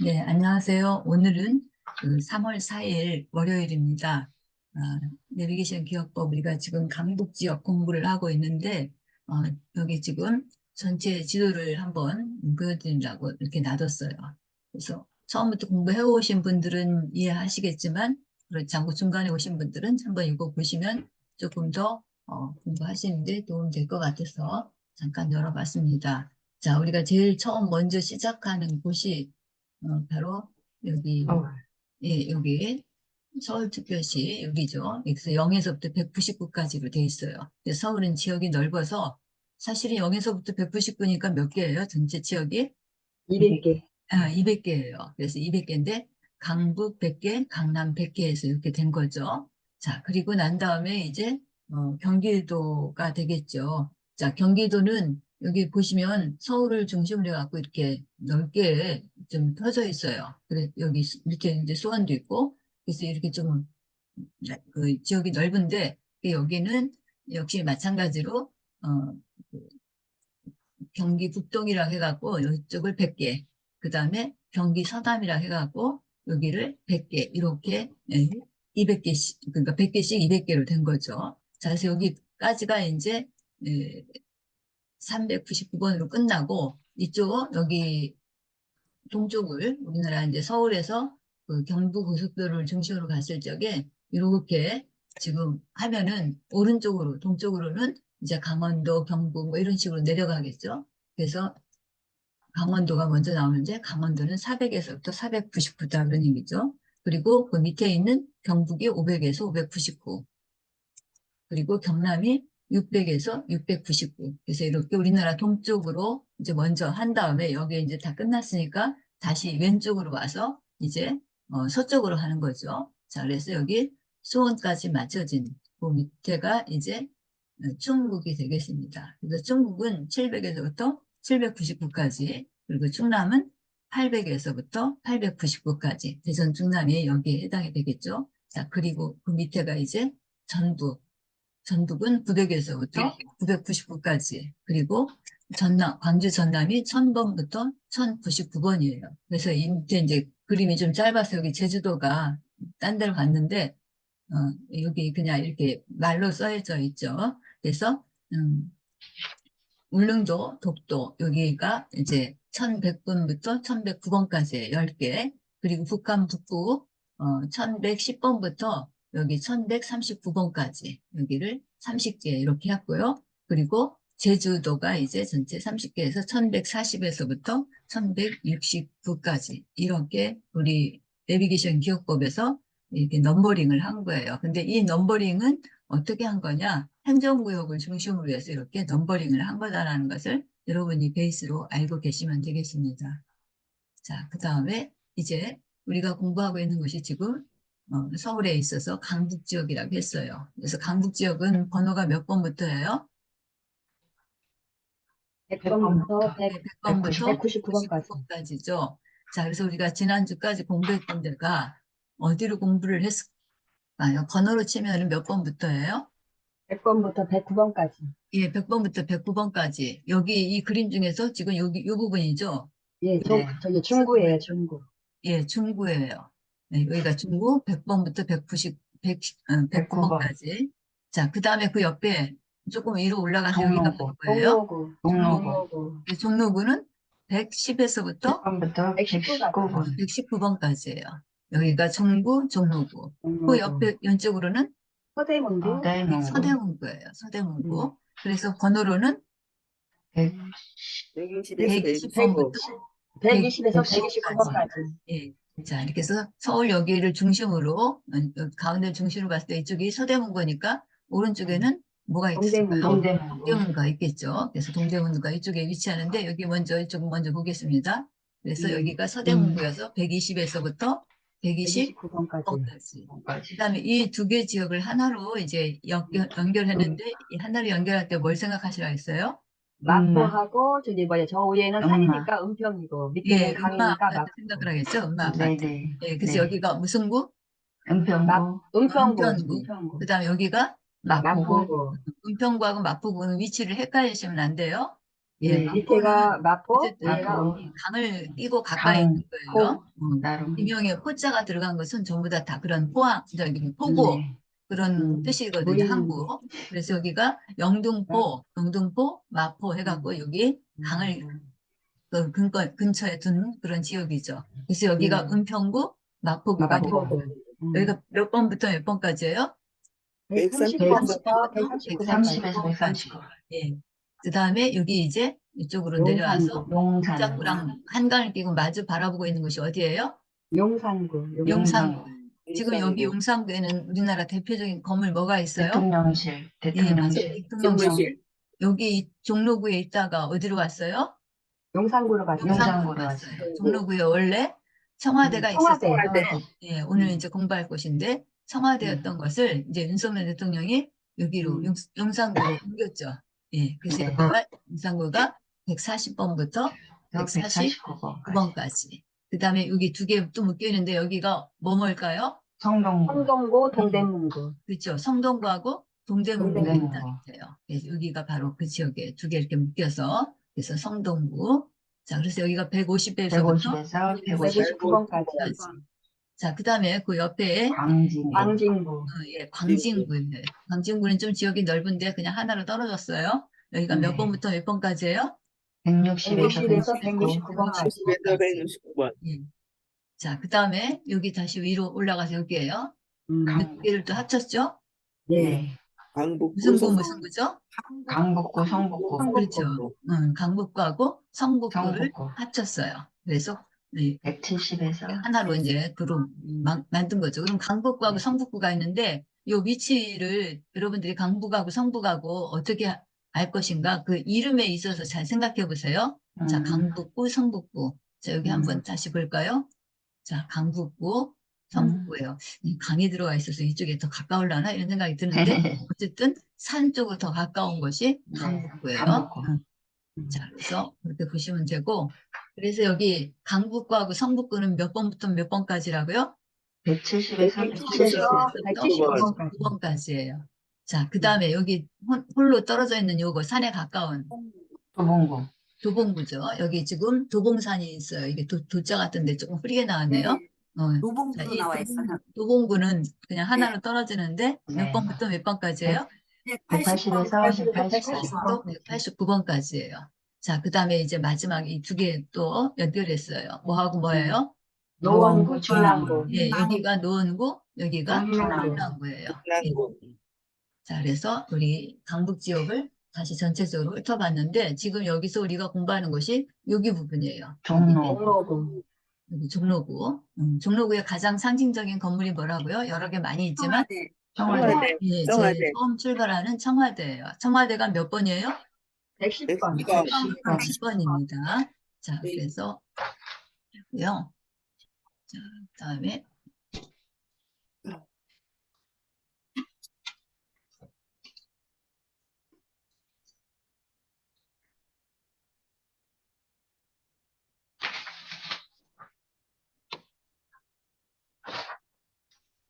네, 안녕하세요. 오늘은 그 3월 4일 월요일입니다. 내비게이션 기억법 우리가 지금 강북 지역 공부를 하고 있는데 어, 여기 지금 전체 지도를 한번 보여드리려고 이렇게 놔뒀어요. 그래서 처음부터 공부해 오신 분들은 이해하시겠지만 그렇지 않고 중간에 오신 분들은 한번 이거 보시면 조금 더 공부하시는데 도움 될 것 같아서 잠깐 열어봤습니다. 자, 우리가 제일 처음 먼저 시작하는 곳이 바로 여기, 어, 여기 서울특별시 여기죠. 여기서 0에서부터 199까지로 돼 있어요. 근데 서울은 지역이 넓어서 사실은 0에서부터 199니까 몇 개예요? 전체 지역이? 200개. 200개예요. 그래서 200개인데 강북 100개, 강남 100개에서 이렇게 된 거죠. 자, 그리고 난 다음에 이제 경기도가 되겠죠. 자, 경기도는 여기 보시면 서울을 중심으로 해갖고 이렇게 넓게 좀 펴져 있어요. 그래 여기 밑에 이제 수원도 있고 그래서 이렇게 좀 그 지역이 넓은데 여기는 역시 마찬가지로 그 경기 북동이라 해갖고 이쪽을 100개, 그 다음에 경기 서남이라 해갖고 여기를 100개, 이렇게 200개씩, 그러니까 100개씩 200개로 된 거죠. 자, 그래서 여기까지가 이제 399번으로 끝나고 이쪽 여기 동쪽을 우리나라 이제 서울에서 그 경부고속도로를 중심으로 갔을 적에 이렇게 지금 하면은 오른쪽으로 동쪽으로는 이제 강원도, 경북 뭐 이런 식으로 내려가겠죠. 그래서 강원도가 먼저 나오는데 강원도는 400에서부터 499다 그런 얘기죠. 그리고 그 밑에 있는 경북이 500에서 599, 그리고 경남이 600에서 699. 그래서 이렇게 우리나라 동쪽으로 이제 먼저 한 다음에 여기 이제 다 끝났으니까 다시 왼쪽으로 와서 이제 서쪽으로 하는 거죠. 자, 그래서 여기 수원까지 맞춰진 그 밑에가 이제 충북이 되겠습니다. 그래서 충북은 700에서부터 799까지, 그리고 충남은 800에서부터 899까지, 대전 충남이 여기에 해당이 되겠죠. 자, 그리고 그 밑에가 이제 전북. 전북은 900에서부터 999까지, 그리고 광주 전남이 1000번부터 1099번이에요. 그래서 이 밑에 이제 그림이 좀 짧아서 여기 제주도가 딴 데로 갔는데, 어, 여기 그냥 이렇게 말로 써져 있죠. 그래서, 울릉도, 독도, 여기가 이제 1100번부터 1109번까지 10개, 그리고 북한 북부, 1110번부터 여기 1139번까지, 여기를 30개 이렇게 했고요. 그리고 제주도가 이제 전체 30개에서 1140에서부터 1169까지, 이렇게 우리 내비게이션 기억법에서 이렇게 넘버링을 한 거예요. 근데 이 넘버링은 어떻게 한 거냐? 행정구역을 중심으로 해서 이렇게 넘버링을 한 거다라는 것을 여러분이 베이스로 알고 계시면 되겠습니다. 자, 그 다음에 이제 우리가 공부하고 있는 것이 지금 서울에 있어서 강북 지역이라고 했어요. 그래서 강북 지역은 번호가 몇 번부터예요? 100번부터 100번부터 199번까지. 199번까지죠. 자, 그래서 우리가 지난주까지 공부했던 데가 어디로 공부를 했을까요? 번호로 치면 몇 번부터예요? 100번부터 109번까지. 예, 100번부터 109번까지. 여기 이 그림 중에서 지금 여기 이 부분이죠. 예, 네. 저기 중구예요, 중구. 예, 중구예요. 네, 여기가 중구 100번부터 109번. 109번까지. 자, 그 다음에 그 옆에 조금 위로 올라가서 여기가 종로구. 뭐예요? 종로구. 종로구. 종로구. 종로구는 110에서부터 100번부터 119번. 119번까지예요. 여기가 종구, 종로구. 그 종로구. 옆에 왼쪽으로는 서대문구. 서대문구예요. 음. 서대문구. 그래서 번호로는 100, 120에서 120번부터 120에서 129번까지. 129번까지. 예. 자, 이렇게 해서 서울 여기를 중심으로, 가운데 중심으로 봤을 때 이쪽이 서대문구니까 오른쪽에는 뭐가 있을까요? 동대문구. 동대문구가 있겠죠. 그래서 동대문구가 이쪽에 위치하는데 여기 먼저, 이쪽 먼저 보겠습니다. 그래서 여기가 서대문구여서 120에서부터 129번까지. 120번까지. 그다음에 이 두 개 지역을 하나로 이제 연결했는데 이 하나로 연결할 때 뭘 생각하시라 했어요? 마포하고 저기 뭐야 저 위에는 음마. 산이니까 은평이고 밑에는 예, 음마 강이니까 아파트 생각을 마포. 하겠죠? 음마 아파트. 네네. 예, 그래서 네. 여기가 무슨 구? 은평구, 은평구. 은평구. 은평구. 그 다음에 여기가 마포구, 마포구. 은평구하고 마포구는 위치를 헷갈리시면 안 돼요. 예, 밑에가 마포, 어쨌든 위에가 마포. 음평. 강을 끼고 가까이 있는 거예요. 나름. 지명에 포자가 들어간 것은 전부 다 그런 포항, 저기 포구 네. 그런 뜻이거든요. 보이는 항구. 그래서 여기가 영등포, 마포 해갖고 여기 강을 그 근처에 둔 그런 지역이죠. 그래서 여기가 은평구, 마포구가 되고 마포구. 여기가 몇 번부터 몇 번까지예요? 130번부터 139번까지. 130에서 139. 예. 그 다음에 여기 이제 이쪽으로 용산구. 내려와서 용산. 동작구랑 한강을 끼고 마주 바라보고 있는 곳이 어디예요? 용산구. 용산구. 지금 용산구. 여기 용산구에는 우리나라 대표적인 건물 뭐가 있어요? 대통령실. 예, 맞아요. 대통령실. 대통령실. 정무실. 여기 종로구에 있다가 어디로 왔어요? 용산구로 갔어요. 용산구로 왔어요. 왔어요. 종로구에 원래 청와대가 청와대. 있었어요. 청와대. 예, 오늘 이제 공부할 곳인데 청와대였던 것을 이제 윤석열 대통령이 여기로 용산구로 옮겼죠. 예, 그래서 네. 여기가 용산구가 140번부터 149번. 149번까지. 그 다음에 여기 두 개 또 묶여 있는데 여기가 뭘까요? 성동구. 성동구, 동대문구. 그렇죠. 성동구하고 동대문구가 동대문구. 있다고 해요. 그래서 여기가 바로 그 지역에 두 개 이렇게 묶여서 그래서 성동구. 자, 그래서 여기가 150에서부터 150에서 159번까지. 자, 그 다음에 그 옆에 광진. 광진구. 예, 광진구예요. 광진구는 좀 지역이 넓은데 그냥 하나로 떨어졌어요. 여기가 몇 네. 번부터 몇 번까지예요? 160에서 160에서 169. 169번까지. 169번. 예. 자, 그 다음에 여기 다시 위로 올라가서 여기에요. 두 개를 또 합쳤죠? 네. 강북구, 무슨 구죠? 강북구, 성북구. 그렇죠. 강북구하고 성북구를 성북구. 합쳤어요. 그래서 네, 170에서 하나로 이제 그룹 만든 거죠. 그럼 강북구하고 성북구가 있는데 이 위치를 여러분들이 강북하고 성북하고 어떻게 알 것인가 그 이름에 있어서 잘 생각해 보세요. 자, 강북구, 성북구. 자, 여기 한번 다시 볼까요? 자, 강북구, 성북구예요. 강이 들어가 있어서 이쪽에 더 가까울라나 이런 생각이 드는데 어쨌든 산 쪽으로 더 가까운 것이 네, 강북구예요. 강북구. 자, 그래서 그렇게 보시면 되고 그래서 여기 강북구하고 성북구는 몇 번부터 몇 번까지라고요? 170에서 170에서 179번. 9번까지예요. 자, 그 다음에 여기 홀로 떨어져 있는 요거 산에 가까운 도봉구. 도봉구죠. 여기 지금 도봉산이 있어요. 이게 도자 같은데 조금 흐리게 나왔네요. 노봉구로 자, 이 나와 있어요. 도봉구는 그냥 하나로 떨어지는데 몇 네. 번부터 몇 번까지예요? 180에서 180도 189번까지예요. 자, 그 다음에 이제 마지막 이 두 개 또 연결했어요. 뭐하고 뭐예요? 노원구, 중랑구. 예, 여기가 노원구, 여기가 중랑구. 중랑구예요. 예. 강북. 자, 그래서 우리 강북 지역을 다시 전체적으로 훑어봤는데 지금 여기서 우리가 공부하는 것이 여기 부분이에요. 종로. 종로구. 여기 종로구. 종로구의 가장 상징적인 건물이 뭐라고요? 여러 개 많이 있지만 청와대. 청와대. 예, 청와대. 제일 처음 출발하는 청와대예요. 청와대가 몇 번이에요? 110번. 10번입니다. 자, 그래서 요. 자, 그다음에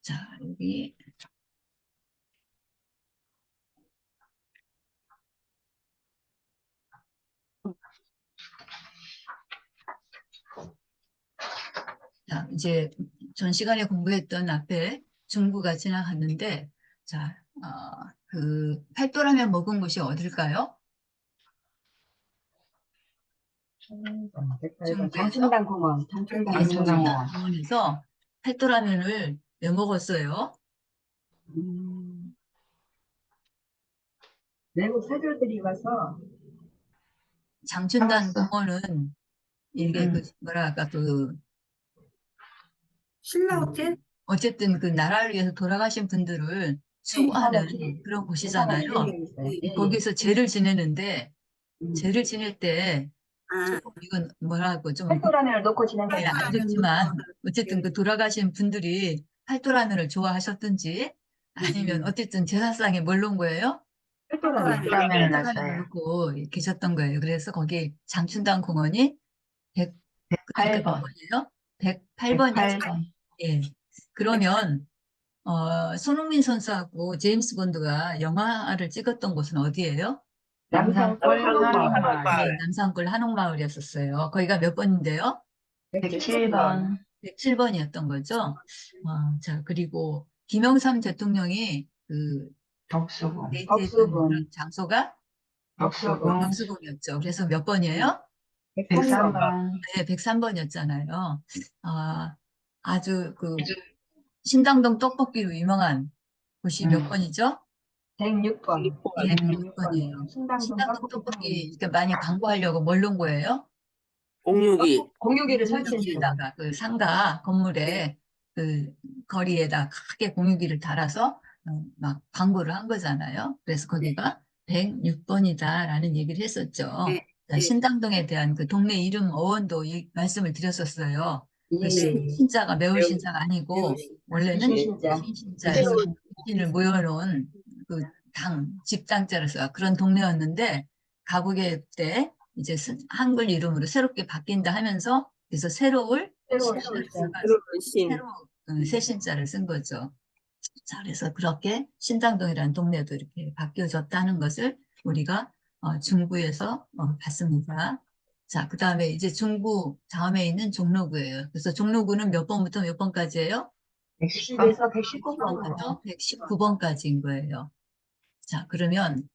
자, 여기 자, 이제 전 시간에 공부했던 앞에 중구가 지나갔는데 자, 그 팔도라면 먹은 곳이 어딜까요? 장충당 공원. 장충당 장충당 공원. 공원. 공원에서 팔도라면을 왜 먹었어요? 외국 사절들이 와서 장춘단 알았어. 공원은 이게 그 뭐랄까 그 신라 호텔? 어쨌든 그 나라를 위해서 돌아가신 분들을 추모하는 그런 곳이잖아요. 거기서 제를 지내는데 제를 지낼 때 아, 이건 뭐라고 좀 팔도라면을 놓고 네, 지낸다. 안 좋지만 어쨌든 그 돌아가신 분들이 팔도라면을 좋아하셨든지 아니면 어쨌든 제사상에 뭘 놓은 거예요? 팔도라면. 라면을 팔도라면을 놨어요. 놓고 계셨던 거예요. 그래서 거기 장춘당 공원이 8번. 몇 번이에요? 108번이죠. 108번. 예. 그러면 손흥민 선수하고 제임스 본드가 영화를 찍었던 곳은 어디예요? 남산골 한옥마을. 한옥마을 네, 남산골 한옥마을이었었어요. 거기가 몇 번인데요? 107번 107번이었던 거죠. 자, 그리고 김영삼 대통령이 그 덕수궁 데이트했던 그런 덕수궁. 장소가 덕수궁 덕수궁이었죠. 그래서 몇 번이에요? 103번. 103번 네, 103번이었잖아요. 아주 그 신당동 떡볶이로 유명한 곳이 몇 번이죠? 106번. 예, 106번. 106번이에요. 신당동 신당동 떡볶이 떡볶이 사장님. 이렇게 많이 광고하려고 뭘 놓은 거예요? 공유기. 공유기를 설치했어요. 공유기에다가 그 상가 건물에 그 거리에다 크게 공유기를 달아서 막 광고를 한 거잖아요. 그래서 거기가 106번이다라는 얘기를 했었죠. 네. 자, 신당동에 대한 그 동네 이름 어원도 말씀을 드렸었어요. 그 예. 신자가 매울 신자가 아니고 원래는 신신자. 신신자 새로운 신을 모여놓은 그 집당자로서 그런 동네였는데 가구개 때 이제 한글 이름으로 새롭게 바뀐다 하면서 그래서 새로울 새로운 신자를 신자. 써가지고 신. 새로 새 신자를 쓴 거죠. 자, 그래서 그렇게 신당동이라는 동네도 이렇게 바뀌어졌다는 것을 우리가 중구에서 봤습니다. 자, 그 다음에 이제 중구 다음에 있는 종로구예요. 그래서 종로구는 몇 번부터 몇 번까지예요? 110번 10에서 119번. 119번까지인 거예요. 자, 그러면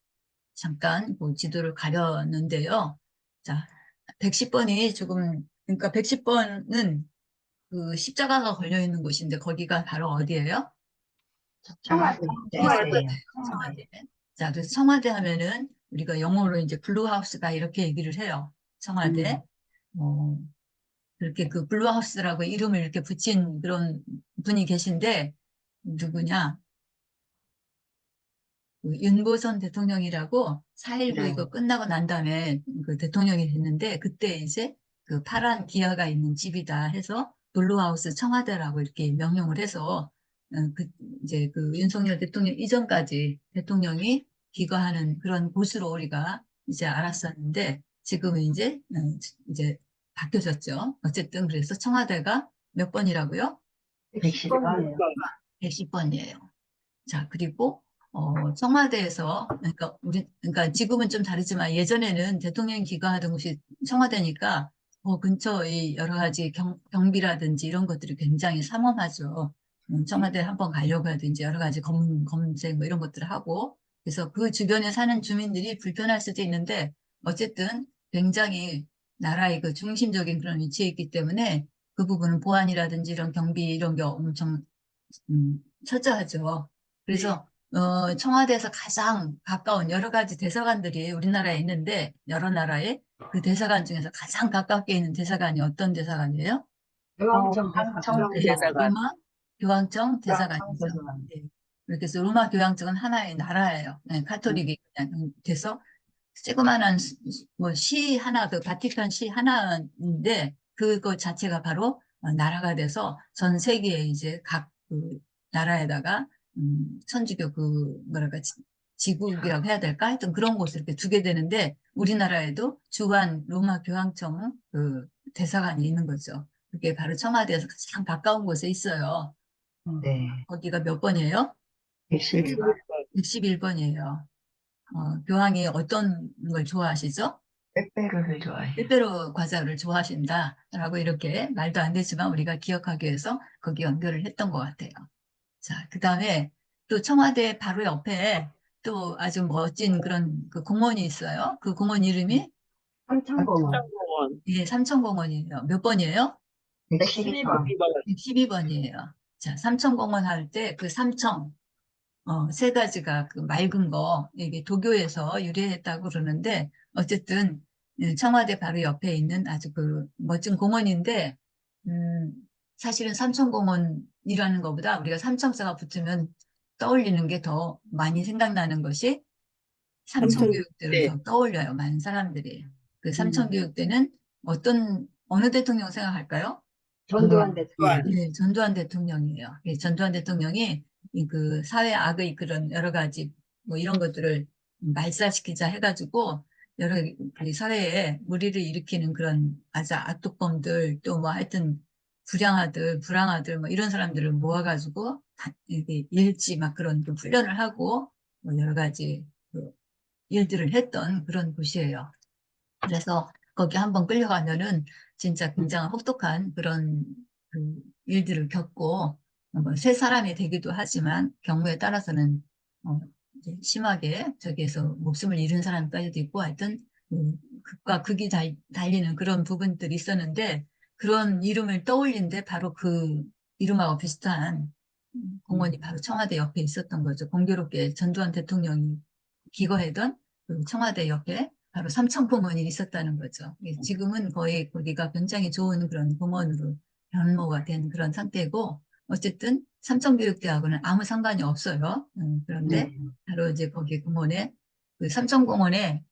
잠깐 그 지도를 가렸는데요. 자, 110번이 조금, 그러니까 110번은 그 십자가가 걸려 있는 곳인데 거기가 바로 어디예요? 청와대. 청와대예요. 청와대. 자, 그래서 청와대 하면은 우리가 영어로 이제 블루하우스다 이렇게 얘기를 해요. 청와대. 어, 그렇게 그 블루하우스라고 이름을 이렇게 붙인 그런 분이 계신데 누구냐? 그 윤보선 대통령이라고 4.19 네. 이거 끝나고 난 다음에 그 대통령이 됐는데 그때 이제 그 파란 기아가 있는 집이다 해서 블루하우스 청와대라고 이렇게 명명을 해서 그 이제 그 윤석열 대통령 이전까지 대통령이 귀가하는 그런 곳으로 우리가 이제 알았었는데 지금은 이제 바뀌어졌죠. 어쨌든 그래서 청와대가 몇 번이라고요? 110번이에요. 110번이에요. 자, 그리고 청와대에서 그러니까 지금은 좀 다르지만 예전에는 대통령이 귀가하던 곳이 청와대니까 근처의 여러 가지 경비라든지 이런 것들이 굉장히 삼엄하죠. 청와대 한번 가려고 하든지 여러 가지 검색 뭐 이런 것들을 하고 그래서 그 주변에 사는 주민들이 불편할 수도 있는데 어쨌든 굉장히 나라의 그 중심적인 그런 위치에 있기 때문에 그 부분은 보안이라든지 이런 경비 이런 게 엄청 철저하죠. 그래서 청와대에서 가장 가까운 여러 가지 대사관들이 우리나라에 있는데 여러 나라에 그 대사관 중에서 가장 가깝게 있는 대사관이 어떤 대사관이에요? 교황청 황청 네, 대사관. 로마 교황청 대사관이죠. 대사관. 네. 그렇게 해서 로마 교황청은 하나의 나라예요. 네, 카톨릭이 그냥 돼서 조그만한 뭐 시 하나, 그 바티칸 시 하나인데 그거 자체가 바로 나라가 돼서 전 세계에 이제 각 그 나라에다가 천주교 그 뭐랄까 지국이라고 해야 될까? 하여튼 그런 곳을 이렇게 두게 되는데 우리나라에도 주한 로마 교황청 그 대사관이 있는 거죠. 그게 바로 청와대에서 가장 가까운 곳에 있어요. 네. 거기가 몇 번이에요? 111번 61번이에요. 교황이 어떤 걸 좋아하시죠? 빼빼로를 좋아해요. 빼빼로 과자를 좋아하신다라고 이렇게 말도 안 되지만 우리가 기억하기 위해서 거기 연결을 했던 것 같아요. 자, 그 다음에 또 청와대 바로 옆에 또 아주 멋진 그런 그 공원이 있어요. 그 공원 이름이 삼천공원. 창공원. 예, 삼천공원이에요. 몇 번이에요? 112번 12번. 112번이에요. 자, 삼천공원 할 때 그 삼청 세 가지가 그 맑은 거, 이게 도교에서 유래했다고 그러는데, 어쨌든, 청와대 바로 옆에 있는 아주 그 멋진 공원인데, 음, 사실은 삼천공원이라는 것보다 우리가 삼청사가 붙으면 떠올리는 게 더 많이 생각나는 것이 삼천교육대를 삼천교육대. 더 떠올려요, 많은 사람들이. 그 삼천교육대는 어느 대통령 생각할까요? 전두환 대통령. 네, 전두환 대통령이에요. 예, 전두환 대통령이 그 사회 악의 그런 여러 가지 뭐 이런 것들을 말살시키자 해가지고 여러 그 사회에 무리를 일으키는 그런 아주 악독범들 또 뭐 하여튼 불량아들 뭐 이런 사람들을 모아가지고 이렇게 일지 막 그런 그 훈련을 하고 뭐 여러 가지 그 일들을 했던 그런 곳이에요. 그래서 거기 한번 끌려가면은 진짜 굉장히 혹독한 그런 그 일들을 겪고 뭐새 사람이 되기도 하지만 경우에 따라서는 이제 심하게 저기에서 목숨을 잃은 사람까지도 있고 하여튼 극과 극이 달리는 그런 부분들이 있었는데 그런 이름을 떠올린데 바로 그 이름하고 비슷한 공원이 바로 청와대 옆에 있었던 거죠. 공교롭게 전두환 대통령이 기거했던 그 청와대 옆에 바로 삼청공원이 있었다는 거죠. 지금은 거의 거기가 굉장히 좋은 그런 공원으로 변모가 된 그런 상태고, 어쨌든 삼청교육대하고는 아무 상관이 없어요. 그런데 네. 바로 이제 거기 공원에, 그 삼청공원에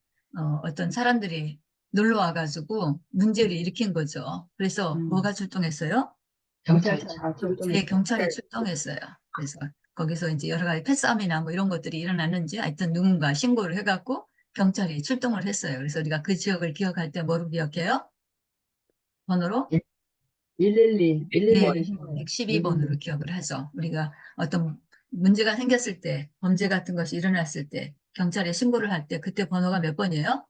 어떤 사람들이 놀러 와가지고 문제를 일으킨 거죠. 그래서 뭐가 출동했어요? 경찰차가 네, 출동했어요. 경찰이 출동했어요. 그래서 거기서 이제 여러 가지 패싸움이나 뭐 이런 것들이 일어났는지 하여튼 누군가 신고를 해갖고 경찰이 출동을 했어요. 그래서 우리가 그 지역을 기억할 때 뭐로 기억해요? 번호로? 112, 예, 112를 신고해요. 112번으로 기억을 하죠. 우리가 어떤 문제가 생겼을 때, 범죄 같은 것이 일어났을 때, 경찰에 신고를 할 때 그때 번호가 몇 번이에요?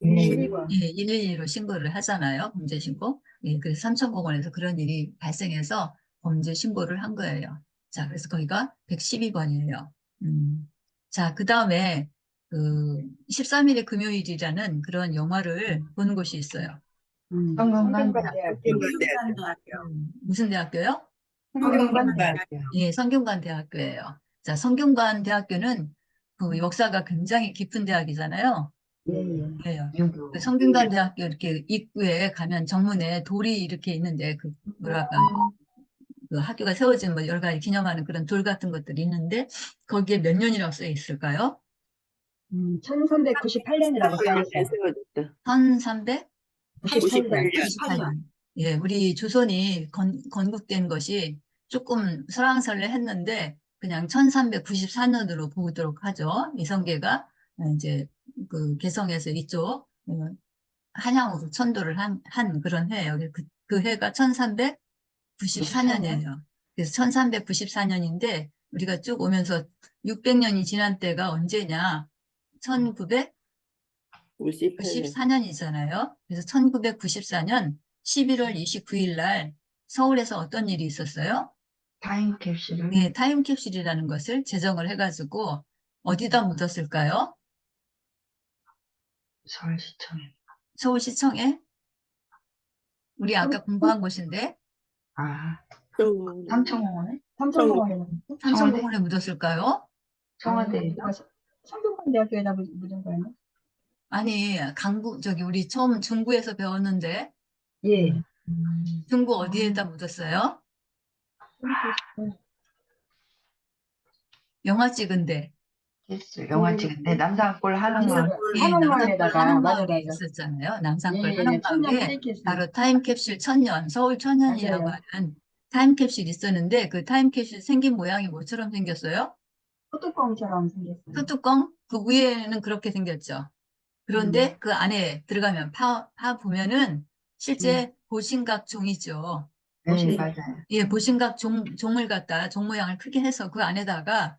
12번. 예, 112로 신고를 하잖아요. 범죄 신고. 예, 그래서 삼천공원에서 그런 일이 발생해서 범죄 신고를 한 거예요. 자, 그래서 거기가 112번이에요. 자, 그 다음에 그 13일의 금요일이라는 그런 영화를 본 곳이 있어요. 성균관대학교. 성균관대학교. 무슨 대학교요? 성균관대학교. 예, 성균관 대학교예요. 자, 성균관 대학교는 그 역사가 굉장히 깊은 대학이잖아요. 예, 예. 예, 그 유교. 성균관 대학교 이렇게 입구에 가면 정문에 돌이 이렇게 있는데 그 뭐랄까 그 학교가 세워진 뭐 여러 가지 기념하는 그런 돌 같은 것들이 있는데 거기에 몇 년이라고 써 있을까요? 1398년이라고 써있어요. 세워졌다. 1398년. 98년. 예, 우리 조선이 건국된 것이 조금 설왕설래했는데 그냥 1394년으로 보도록 하죠. 이성계가 이제 그 개성에서 이쪽 한양으로 천도를 한 그런 해예요. 그 해가 1394년이에요. 그래서 1394년인데 우리가 쭉 오면서 600년이 지난 때가 언제냐? 58년. 1994년이잖아요. 그래서 1994년 11월 29일 날 서울에서 어떤 일이 있었어요? 타임캡슐을 네, 타임캡슐이라는 것을 제정을 해가지고 어디다 묻었을까요? 서울시청에. 서울시청에? 우리 아까 공부한 곳인데 아, 성- 삼청공원에? 삼성공원에 삼성공원에 묻었을까요? 청와대에서? 성균관대학교에다 묻은 거예요? 아니, 저기 우리 처음 중구에서 배웠는데 예. 중구 어디에다 묻었어요? 영화 찍은데. 캡슐 영화 찍은데 남산골 한옥마을. 예, 남산골 한옥마을에다가 맞아, 한옥마을에 맞아. 있었잖아요. 남산골 예, 예, 천년 한옥마을에 타이캡슐. 바로 타임캡슐 천년, 서울 천년이라고 맞아요. 하는 타임캡슐이 있었는데 그 타임캡슐 생긴 모양이 뭐처럼 생겼어요? 소뚜껑처럼 생겼어요. 소뚜껑? 그 위에는 그렇게 생겼죠. 그런데 음. 그 안에 들어가면 파 보면은 실제 음. 보신각 종이죠. 네, 네. 맞아요. 예, 보신각 종을 갖다 종 모양을 크게 해서 그 안에다가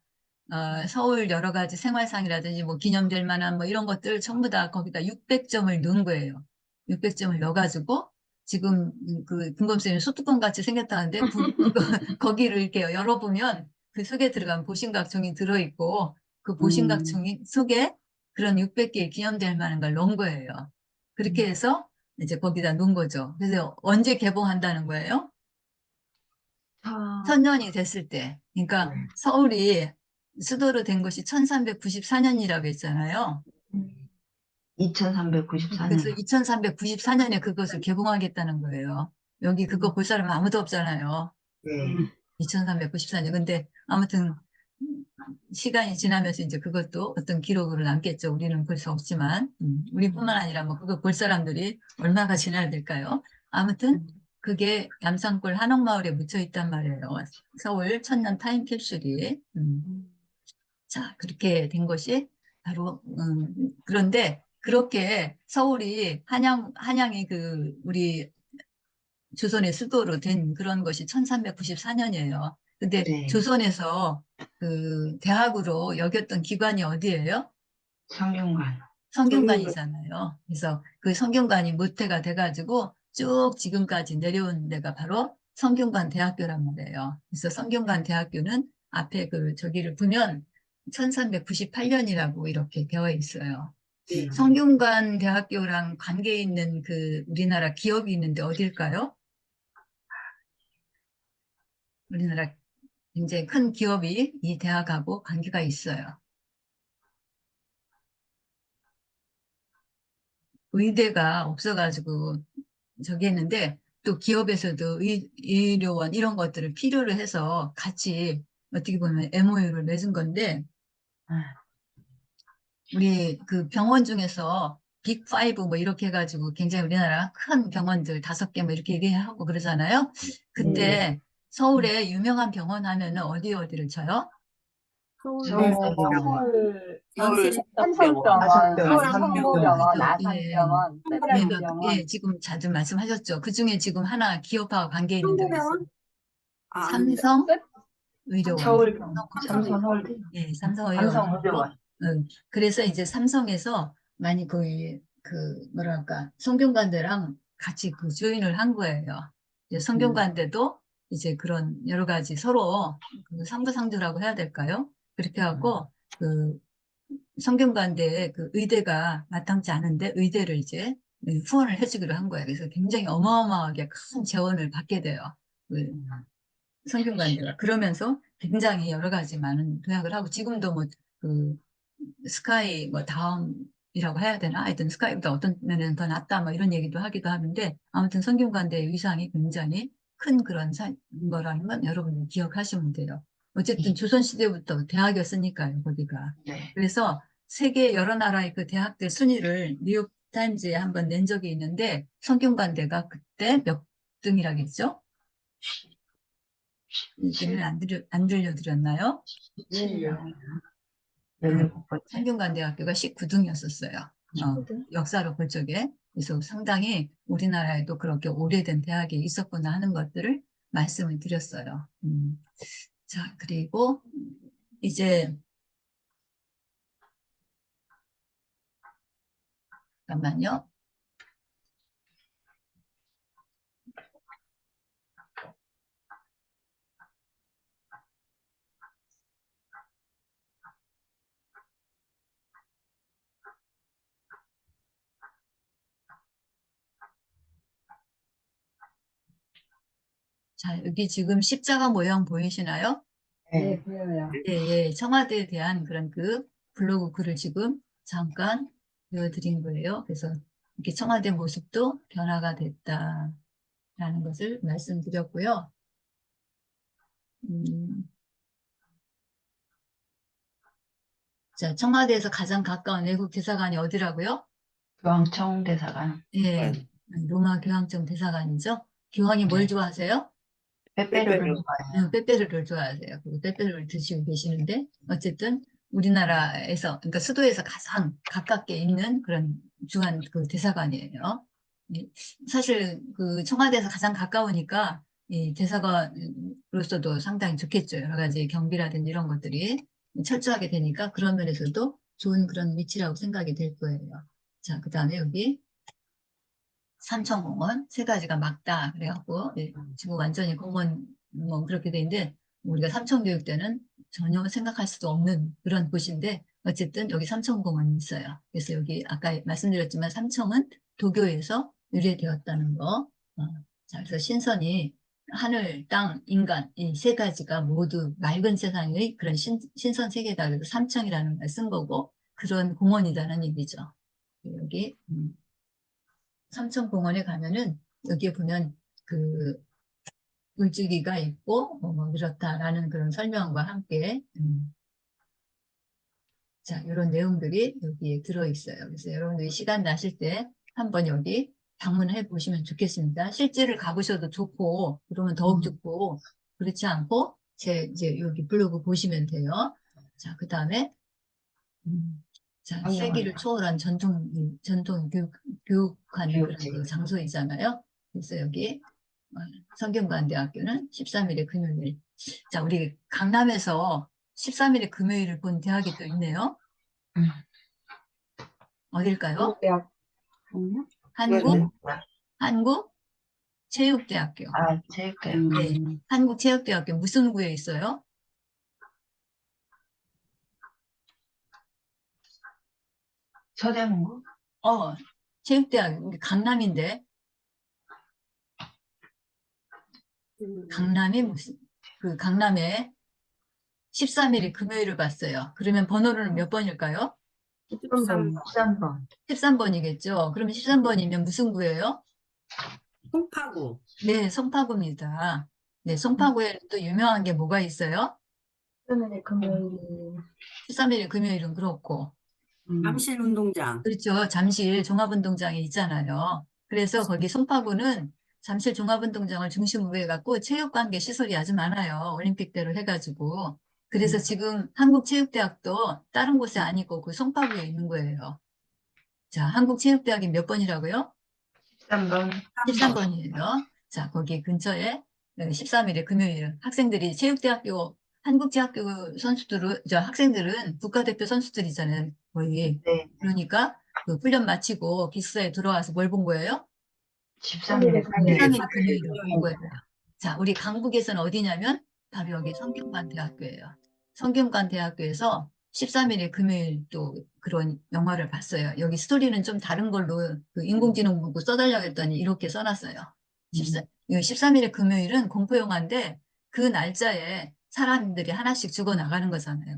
서울 여러 가지 생활상이라든지 뭐 기념될 만한 뭐 이런 것들 전부 다 거기다 600점을 넣은 거예요. 600점을 넣어가지고 지금 그 김범수님 소뚜껑 같이 생겼다는데 거기를 이렇게 열어보면 그 속에 들어간 보신각 종이 들어있고 그 보신각 종이 속에 그런 600개의 기념될 만한 걸 넣은 거예요. 그렇게 해서 이제 거기다 놓은 거죠. 그래서 언제 개봉한다는 거예요? 천년이 됐을 때. 그러니까 네. 서울이 수도로 된 것이 1394년이라고 했잖아요. 2394년. 그래서 2394년에 그것을 개봉하겠다는 거예요. 여기 그거 볼 사람 아무도 없잖아요. 네. 2394년. 근데 아무튼 시간이 지나면서 이제 그것도 어떤 기록으로 남겠죠. 우리는 볼 수 없지만. 우리뿐만 아니라 뭐 그거 볼 사람들이 얼마가 지나야 될까요? 아무튼 그게 남산골 한옥마을에 묻혀 있단 말이에요. 서울 천년 타임캡슐이. 자, 그렇게 된 것이 바로, 그런데 그렇게 서울이 한양이 그, 우리 조선의 수도로 된 그런 것이 1394년이에요. 근데 네. 조선에서 그 대학으로 여겼던 기관이 어디예요? 성균관. 성균관이잖아요. 그래서 그 성균관이 모태가 돼가지고 쭉 지금까지 내려온 데가 바로 성균관 대학교란 말이에요. 그래서 성균관 대학교는 앞에 그 저기를 보면 1398년이라고 이렇게 되어 있어요. 네. 성균관 대학교랑 관계 있는 그 우리나라 기업이 있는데 어딜까요? 우리나라 굉장히 큰 기업이 이 대학하고 관계가 있어요. 의대가 없어가지고 저기 했는데 또 기업에서도 의료원 이런 것들을 필요로 해서 같이 어떻게 보면 MOU를 맺은 건데 아, 우리 그 병원 중에서 빅5 뭐 이렇게 해가지고 굉장히 우리나라 큰 병원들 5개 뭐 이렇게 얘기하고 그러잖아요. 그때 서울에 유명한 병원 하면은 어디를 쳐요? 서울대병원. 서울 연세대병원. 한성병원, 한성병원. 서울성모병원, 예. 아산병원, 예, 세브란스병원. 지금 자주 말씀하셨죠. 그 중에 지금 하나 기업하고 관계 있는 데가 있어요. 성모병원? 아, 삼성 의료원. 서울, 삼성 삼성 서울대. 예, 삼성 의료원. 삼성의료원. 그래서 이제 삼성에서 많이 거의 그 뭐랄까 성균관대랑 같이 그 조인을 한 거예요. 이제 성균관대도 이제 그런 여러 가지 서로 그 상부상조라고 해야 될까요? 그렇게 하고 그 성균관대에 그 의대가 마땅치 않은데 의대를 이제 후원을 해주기로 한 거예요. 그래서 굉장히 어마어마하게 큰 재원을 받게 돼요. 그 성균관대가. 그러면서 굉장히 여러 가지 많은 도약을 하고 지금도 뭐 그 스카이 뭐 다음이라고 해야 되나? 하여튼 스카이보다 어떤 면에는 더 낫다 뭐 이런 얘기도 하기도 하는데 아무튼 성균관대의 위상이 굉장히 큰 그런 거라는 건 여러분이 기억하시면 돼요. 어쨌든 조선시대부터 대학이었으니까요, 거기가. 네. 그래서 세계 여러 나라의 그 대학들 순위를 뉴욕타임즈에 한번 낸 적이 있는데 성균관대가 그때 몇 등이라겠죠? 얘기를 안 들려드렸나요? 예. 17번째. 성균관대학교가 19등이었었어요. 역사로 볼 적에. 그래서 상당히 우리나라에도 그렇게 오래된 대학이 있었구나 하는 것들을 말씀을 드렸어요. 자, 그리고 이제 잠깐만요. 자, 여기 지금 십자가 모양 보이시나요? 네, 네. 보여요. 예, 예, 청와대에 대한 그런 그 블로그 글을 지금 잠깐 보여드린 거예요. 그래서 이렇게 청와대 모습도 변화가 됐다라는 것을 말씀드렸고요. 음, 자, 청와대에서 가장 가까운 외국 대사관이 어디라고요? 교황청 대사관. 예, 로마 교황청 대사관이죠. 교황이 뭘 네. 좋아하세요? 빼빼로를 빼빼로. 좋아해요. 빼빼로를 좋아하세요. 그리고 빼빼로를 드시고 계시는데 어쨌든 우리나라에서 그러니까 수도에서 가장 가깝게 있는 그런 중한 그 대사관이에요. 예, 사실 그 청와대에서 가장 가까우니까 이 대사관으로서도 상당히 좋겠죠. 여러 가지 경비라든지 이런 것들이 철저하게 되니까 그런 면에서도 좋은 그런 위치라고 생각이 될 거예요. 자, 그 다음에 여기 삼천공원 세 가지가 막다 그래갖고 지금 완전히 공원 뭐 그렇게 돼 있는데 우리가 삼천교육 때는 전혀 생각할 수도 없는 그런 곳인데 어쨌든 여기 삼천공원이 있어요. 그래서 여기 아까 말씀드렸지만 삼청은 도교에서 유래되었다는 거. 자, 그래서 신선이 하늘, 땅, 인간 이 세 가지가 모두 맑은 세상의 그런 신선 세계다. 그래서 삼청이라는 걸 쓴 거고 그런 공원이라는 얘기죠. 여기 삼천공원에 가면은 여기에 보면 그 물줄기가 있고 뭐 그렇다라는 그런 설명과 함께 자 이런 내용들이 여기에 들어있어요. 그래서 여러분들이 시간 나실 때 한번 여기 방문해 보시면 좋겠습니다. 실제를 가보셔도 좋고 그러면 더욱 좋고 그렇지 않고 제 이제 여기 블로그 보시면 돼요. 자 그다음에 자, 세기를 초월한 전통 교육하는 그런 교육제. 그 장소이잖아요. 그래서 여기 성균관대학교는 13일의 금요일. 자, 우리 강남에서 13일의 금요일을 본 대학이 또 있네요. 음. 어딜까요? 대학 한국, 한국체육대학교. 아, 체육대학. 네, 한국체육대학교 무슨 구에 있어요? 서대문구? 체육대학, 우리 강남인데, 강남이 무슨, 그 강남에 13일이 금요일을 봤어요. 그러면 번호는 몇 번일까요? 13번. 13번. 13번이겠죠? 그러면 13번이면 무슨 구예요? 송파구. 네, 송파구입니다. 네, 송파구에 또 유명한 게 뭐가 있어요? 금요일이 13일이 금요일은 그렇고. 잠실운동장. 그렇죠. 잠실 종합운동장이 있잖아요. 그래서 거기 송파구는 잠실 종합운동장을 중심으로 해갖고 체육관계 시설이 아주 많아요. 올림픽대로 해가지고. 그래서 지금 한국체육대학도 다른 곳에 아니고 그 송파구에 있는 거예요. 자, 한국체육대학이 몇 번이라고요? 13번. 13번이에요. 자, 거기 근처에 13일에 금요일 학생들이 체육대학교, 한국체육학교 선수들은, 학생들은 국가대표 선수들이잖아요. 거의. 네. 그러니까 그 훈련 마치고 기숙사에 들어와서 뭘 본 거예요? 13일에 13일에 금요일을 본 거예요. 자, 우리 강북에서는 어디냐면 바로 여기 성균관대학교예요. 성균관대학교에서 13일에 금요일 또 그런 영화를 봤어요. 여기 스토리는 좀 다른 걸로 그 인공지능 보고 써달라고 했더니 이렇게 써놨어요. 13일에 금요일은 공포영화인데 그 날짜에 사람들이 하나씩 죽어나가는 거잖아요.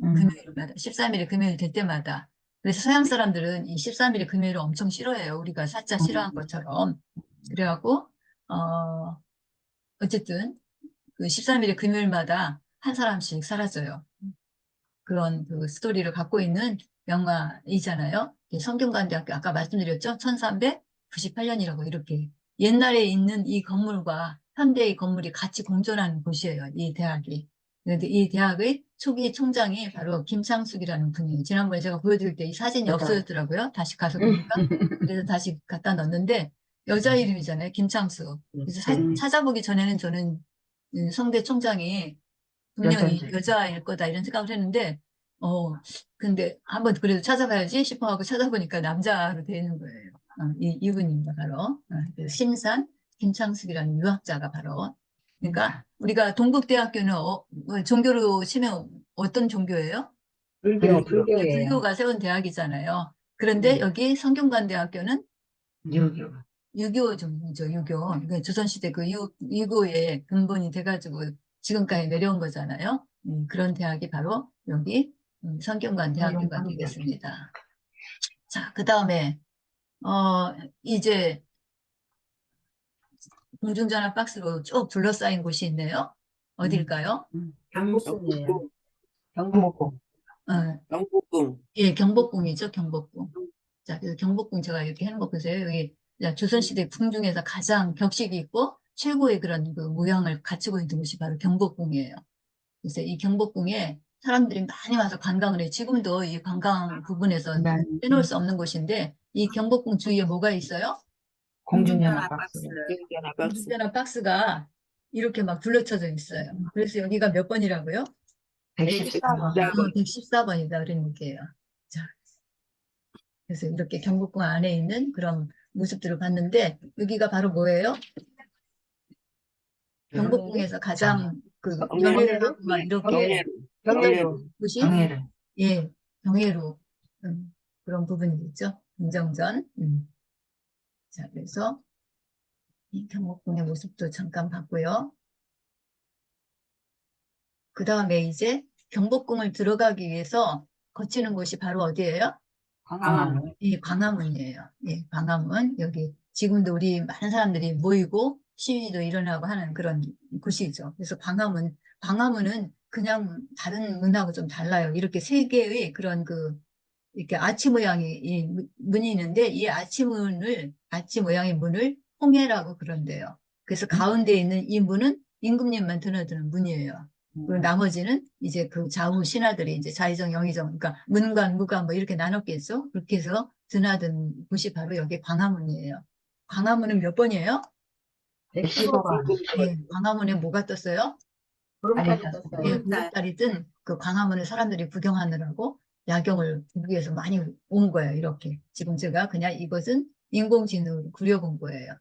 금요일마다. 13일에 금요일 될 때마다. 그래서 서양 사람들은 이 13일에 금요일을 엄청 싫어해요. 우리가 사자 싫어한 것처럼. 그래갖고, 어쨌든 그 13일에 금요일마다 한 사람씩 사라져요. 그런 그 스토리를 갖고 있는 영화이잖아요. 성균관대학교 아까 말씀드렸죠? 1398년이라고 이렇게 옛날에 있는 이 건물과 현대의 건물이 같이 공존하는 곳이에요. 이 대학이. 그런데 이 대학의 초기 총장이 바로 김창숙이라는 분이에요. 지난번에 제가 보여드릴 때 이 사진이 없어졌더라고요. 다시 가서 보니까. 그래서 다시 갖다 넣었는데 여자 이름이잖아요. 김창숙. 그래서 찾아보기 전에는 저는 성대 총장이 분명히 여잔지. 여자일 거다 이런 생각을 했는데 근데 한번 그래도 찾아봐야지 싶어하고 찾아보니까 남자로 되어 있는 거예요. 이분입니다, 바로. 그래서 심산 김창숙이라는 유학자가 바로. 그러니까 우리가 동국대학교는 종교로 치면 어떤 종교예요? 불교예요. 네, 불교가 세운 대학이잖아요. 그런데 여기 성균관대학교는 유교. 유교 종교죠, 유교. 그러니까 조선시대 그 유교의 근본이 돼가지고 지금까지 내려온 거잖아요. 그런 대학이 바로 여기 성균관 대학교가 되겠습니다. 자, 그 다음에, 이제 공중전화 박스로 쭉 둘러싸인 곳이 있네요. 어딜까요? 경복궁이에요. 경복궁. 경복궁. 예, 경복궁이죠, 경복궁. 자, 그래서 경복궁 제가 이렇게 해놓은 거 보세요. 여기 조선시대 궁 중에서 가장 격식이 있고 최고의 그런 그 모양을 갖추고 있는 곳이 바로 경복궁이에요. 그래서 이 경복궁에 사람들이 많이 와서 관광을 해요. 지금도 이 관광 부분에서 빼놓을 수 없는 곳인데 이 경복궁 주위에 뭐가 있어요? 공중전화 박스. 공중전화 박스가 이렇게 막 둘러쳐져 있어요. 그래서 여기가 몇 번이라고요? 114번. 114번이다 그런 얘기예요. 자, 그래서 이렇게 경복궁 안에 있는 그런 모습들을 봤는데 여기가 바로 뭐예요? 경복궁에서 가장 그 연회를 막 이렇게 경례로. 곳이 정예를. 예, 경회로 그런 부분이겠죠. 긍정전. 자, 그래서 이 경복궁의 모습도 잠깐 봤고요. 그 다음에 이제 경복궁을 들어가기 위해서 거치는 곳이 바로 어디예요? 광화문. 이 광화문이에요. 예, 광화문. 여기 지금도 우리 많은 사람들이 모이고 시위도 일어나고 하는 그런 곳이죠. 그래서 광화문은 그냥 다른 문하고 좀 달라요. 이렇게 세 개의 그런 이렇게 아치 모양의 이 문이 있는데 이 아치 모양의 문을 홍해라고 그런대요. 그래서 가운데 있는 이 문은 임금님만 드나드는 문이에요. 그리고 나머지는 이제 그 좌우 신하들이 이제 좌의정, 영의정, 그러니까 문관, 무관 뭐 이렇게 나눴겠죠. 그렇게 해서 드나든 곳이 바로 여기 광화문이에요. 광화문은 몇 번이에요? 115번. 예, 광화문에 뭐가 떴어요? 보름달이 알이 떴어요. 예, 보름달이 뜬 그 광화문을 사람들이 구경하느라고 야경을 보기 위해서 많이 온 거예요. 이렇게. 지금 제가 그냥 이것은 인공지능으로 그려본 거예요.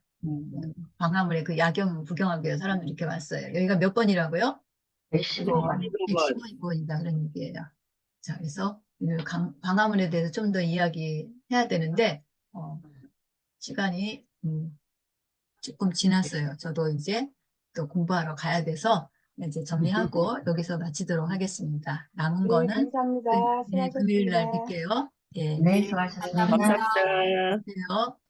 광화문에 그 야경 구경하기 위해서 사람들이 이렇게 왔어요. 여기가 몇 번이라고요? 115번. 115번이다 그런 얘기예요. 자, 그래서 이 광화문에 대해서 좀 더 이야기해야 되는데 시간이 조금 지났어요. 저도 이제 또 공부하러 가야 돼서 이제 정리하고 여기서 마치도록 하겠습니다. 남은 네, 거는 감사합니다. 네, 금요일 날 수고하셨습니다. 뵐게요. 예, 네, 수고하셨습니다. 감사합니다. 안녕하세요.